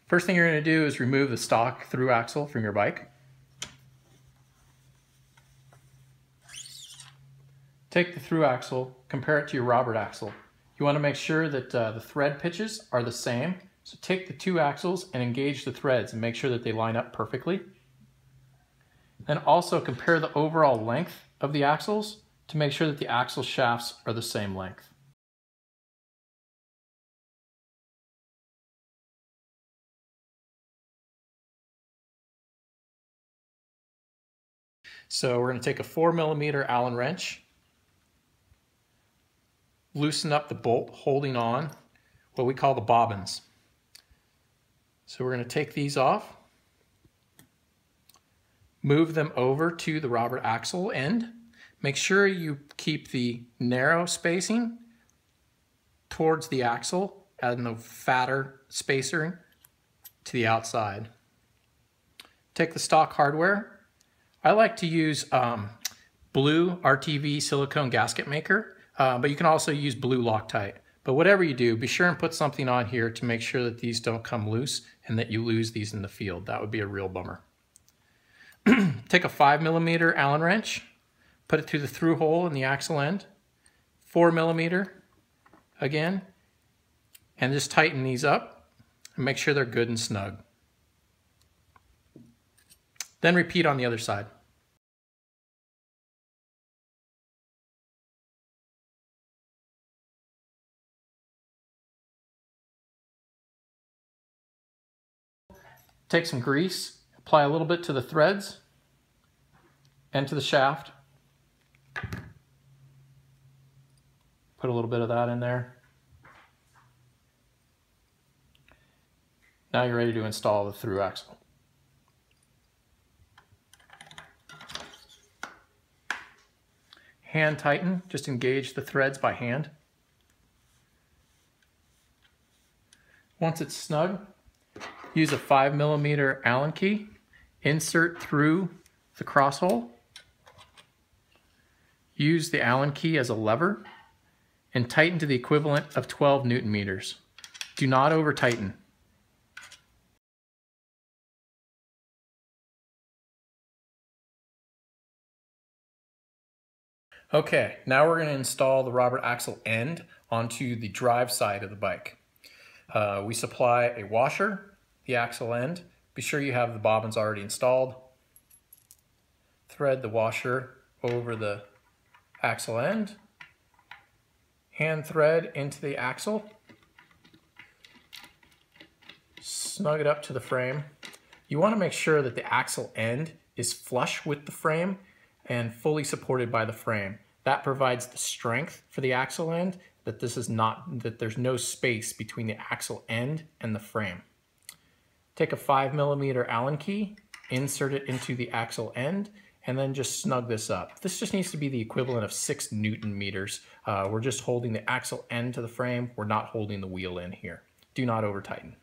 First thing you're going to do is remove the stock through axle from your bike. Take the through axle, compare it to your Robert axle. You want to make sure that the thread pitches are the same. So take the two axles and engage the threads and make sure that they line up perfectly. Then also compare the overall length of the axles to make sure that the axle shafts are the same length. So we're going to take a 4mm Allen wrench, loosen up the bolt holding on what we call the bobbins. So we're going to take these off, move them over to the Robert axle end. Make sure you keep the narrow spacing towards the axle and the fatter spacer to the outside. Take the stock hardware. I like to use blue RTV silicone gasket maker, but you can also use blue Loctite. But whatever you do, be sure and put something on here to make sure that these don't come loose and that you lose these in the field. That would be a real bummer. Take a 5mm Allen wrench, put it through the through hole in the axle end, 4mm again, and just tighten these up and make sure they're good and snug. Then repeat on the other side. Take some grease, apply a little bit to the threads and to the shaft. Put a little bit of that in there. Now you're ready to install the through axle. Hand tighten, just engage the threads by hand. Once it's snug, use a 5mm Allen key, insert through the cross hole, use the Allen key as a lever, and tighten to the equivalent of 12 Newton meters. Do not over tighten. Okay, now we're going to install the Robert axle end onto the drive side of the bike. We supply a washer, the axle end. Be sure you have the bobbins already installed. Thread the washer over the axle end. Hand thread into the axle. Snug it up to the frame. You want to make sure that the axle end is flush with the frame and fully supported by the frame. That provides the strength for the axle end, that there's no space between the axle end and the frame. Take a 5mm Allen key, insert it into the axle end, and then just snug this up. This just needs to be the equivalent of 6 Newton meters. We're just holding the axle end to the frame. We're not holding the wheel in here. Do not over tighten.